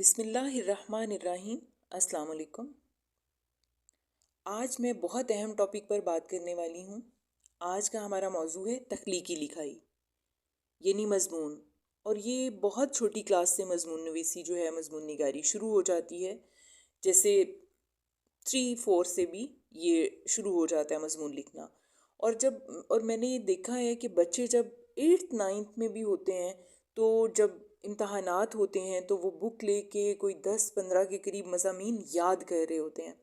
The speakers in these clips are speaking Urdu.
بسم اللہ الرحمن الرحیم۔ السلام علیکم۔ آج میں بہت اہم ٹاپک پر بات کرنے والی ہوں۔ آج کا ہمارا موضوع ہے تخلیقی لکھائی یعنی مضمون، اور یہ بہت چھوٹی کلاس سے مضمون نویسی جو ہے، مضمون نگاری شروع ہو جاتی ہے۔ جیسے 3-4 سے بھی یہ شروع ہو جاتا ہے مضمون لکھنا۔ اور میں نے یہ دیکھا ہے کہ بچے جب 8th-9th میں بھی ہوتے ہیں تو جب امتحانات ہوتے ہیں تو وہ بک لے کے کوئی 10-15 کے قریب مضامین یاد کر رہے ہوتے ہیں،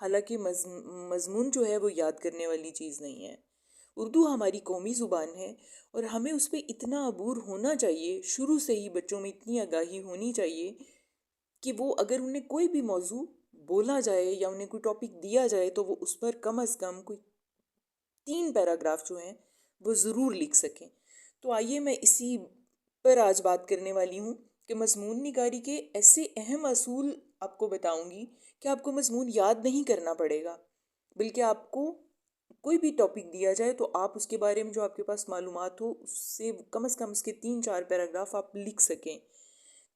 حالانکہ مضمون جو ہے وہ یاد کرنے والی چیز نہیں ہے۔ اردو ہماری قومی زبان ہے اور ہمیں اس پہ اتنا عبور ہونا چاہیے، شروع سے ہی بچوں میں اتنی آگاہی ہونی چاہیے کہ وہ اگر انہیں کوئی بھی موضوع بولا جائے یا انہیں کوئی ٹاپک دیا جائے تو وہ اس پر کم از کم کوئی 3 پیراگراف جو ہیں وہ ضرور لکھ سکیں۔ تو آئیے میں اسی پر آج بات کرنے والی ہوں کہ مضمون نگاری کے ایسے اہم اصول آپ کو بتاؤں گی کہ آپ کو مضمون یاد نہیں کرنا پڑے گا، بلکہ آپ کو کوئی بھی ٹاپک دیا جائے تو آپ اس کے بارے میں جو آپ کے پاس معلومات ہو اس سے کم از کم اس کے 3-4 پیراگراف آپ لکھ سکیں۔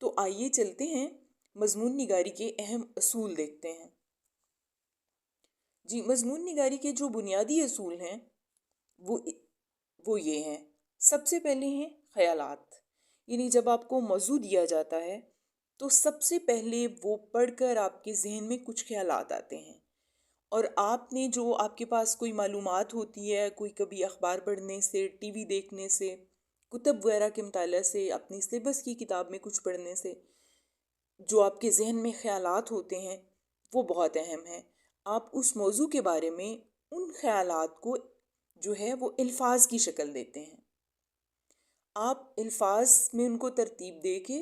تو آئیے چلتے ہیں مضمون نگاری کے اہم اصول دیکھتے ہیں۔ جی، مضمون نگاری کے جو بنیادی اصول ہیں وہ یہ ہیں۔ سب سے پہلے ہیں خیالات، یعنی جب آپ کو موضوع دیا جاتا ہے تو سب سے پہلے وہ پڑھ کر آپ کے ذہن میں کچھ خیالات آتے ہیں، اور آپ نے جو آپ کے پاس کوئی معلومات ہوتی ہے، کوئی کبھی اخبار پڑھنے سے، ٹی وی دیکھنے سے، کتب وغیرہ کے مطالعہ سے، اپنی سلیبس کی کتاب میں کچھ پڑھنے سے جو آپ کے ذہن میں خیالات ہوتے ہیں وہ بہت اہم ہیں۔ آپ اس موضوع کے بارے میں ان خیالات کو جو ہے وہ الفاظ کی شکل دیتے ہیں۔ آپ الفاظ میں ان کو ترتیب دے کے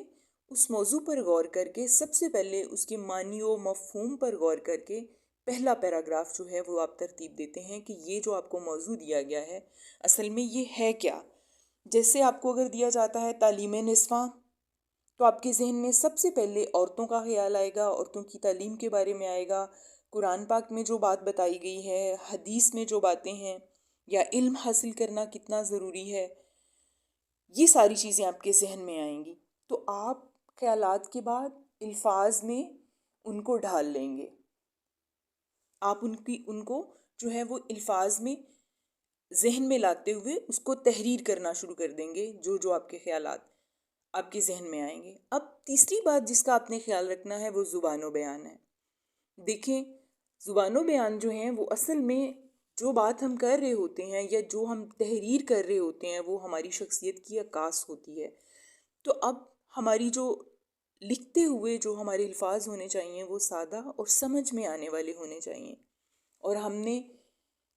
اس موضوع پر غور کر کے سب سے پہلے اس کے معنی و مفہوم پر غور کر کے پہلا پیراگراف جو ہے وہ آپ ترتیب دیتے ہیں کہ یہ جو آپ کو موضوع دیا گیا ہے اصل میں یہ ہے کیا۔ جیسے آپ کو اگر دیا جاتا ہے تعلیم نسواں تو آپ کے ذہن میں سب سے پہلے عورتوں کا خیال آئے گا، عورتوں کی تعلیم کے بارے میں آئے گا، قرآن پاک میں جو بات بتائی گئی ہے، حدیث میں جو باتیں ہیں، یا علم حاصل کرنا کتنا ضروری ہے، یہ ساری چیزیں آپ کے ذہن میں آئیں گی۔ تو آپ خیالات کے بعد الفاظ میں ان کو ڈھال لیں گے۔ آپ ان کو جو ہے وہ الفاظ میں ذہن میں لاتے ہوئے اس کو تحریر کرنا شروع کر دیں گے، جو آپ کے خیالات آپ کے ذہن میں آئیں گے۔ اب تیسری بات جس کا آپ نے خیال رکھنا ہے وہ زبان و بیان ہے۔ دیکھیں، زبان و بیان جو ہیں وہ اصل میں جو بات ہم کر رہے ہوتے ہیں یا جو ہم تحریر کر رہے ہوتے ہیں وہ ہماری شخصیت کی عکاس ہوتی ہے۔ تو اب ہماری جو لکھتے ہوئے جو ہمارے الفاظ ہونے چاہیے وہ سادہ اور سمجھ میں آنے والے ہونے چاہیے، اور ہم نے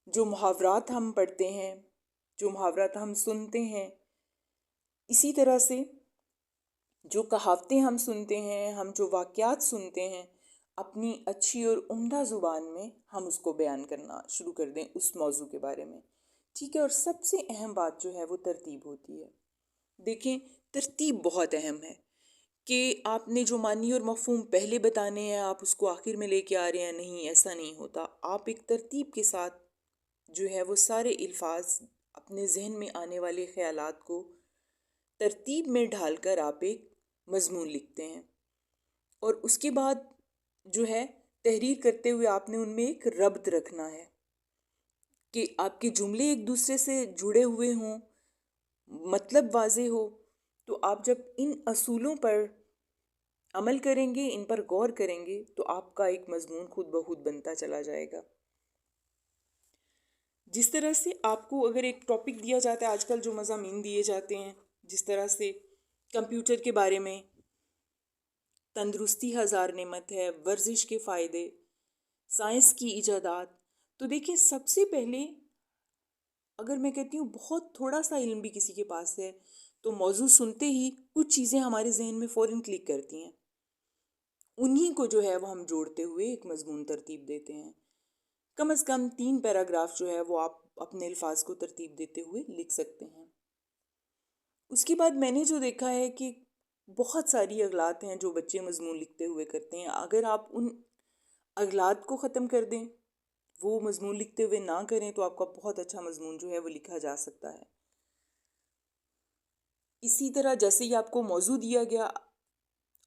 جو محاورات ہم پڑھتے ہیں، جو محاورات ہم سنتے ہیں، اسی طرح سے جو کہاوتیں ہم سنتے ہیں، ہم جو واقعات سنتے ہیں، اپنی اچھی اور عمدہ زبان میں ہم اس کو بیان کرنا شروع کر دیں اس موضوع کے بارے میں، ٹھیک ہے۔ اور سب سے اہم بات جو ہے وہ ترتیب ہوتی ہے۔ دیکھیں، ترتیب بہت اہم ہے کہ آپ نے جو معنی اور مفہوم پہلے بتانے ہیں آپ اس کو آخر میں لے کے آ رہے ہیں، نہیں، ایسا نہیں ہوتا۔ آپ ایک ترتیب کے ساتھ جو ہے وہ سارے الفاظ، اپنے ذہن میں آنے والے خیالات کو ترتیب میں ڈھال کر آپ ایک مضمون لکھتے ہیں، اور اس کے بعد جو ہے تحریر کرتے ہوئے آپ نے ان میں ایک ربط رکھنا ہے کہ آپ کے جملے ایک دوسرے سے جڑے ہوئے ہوں، مطلب واضح ہو۔ تو آپ جب ان اصولوں پر عمل کریں گے، ان پر غور کریں گے، تو آپ کا ایک مضمون خود بخود بنتا چلا جائے گا۔ جس طرح سے آپ کو اگر ایک ٹاپک دیا جاتا ہے، آج کل جو مضامین دیے جاتے ہیں، جس طرح سے کمپیوٹر کے بارے میں، تندرستی ہزار نعمت ہے، ورزش کے فائدے، سائنس کی ایجادات، تو دیکھیں سب سے پہلے اگر میں کہتی ہوں بہت تھوڑا سا علم بھی کسی کے پاس ہے تو موضوع سنتے ہی کچھ چیزیں ہمارے ذہن میں فوراً کلک کرتی ہیں، انہی کو جو ہے وہ ہم جوڑتے ہوئے ایک مضمون ترتیب دیتے ہیں۔ کم از کم 3 پیراگراف جو ہے وہ آپ اپنے الفاظ کو ترتیب دیتے ہوئے لکھ سکتے ہیں۔ اس کے بعد میں نے جو دیکھا ہے کہ بہت ساری اغلاط ہیں جو بچے مضمون لکھتے ہوئے کرتے ہیں۔ اگر آپ ان اغلاط کو ختم کر دیں، وہ مضمون لکھتے ہوئے نہ کریں، تو آپ کا بہت اچھا مضمون جو ہے وہ لکھا جا سکتا ہے۔ اسی طرح جیسے ہی آپ کو موضوع دیا گیا،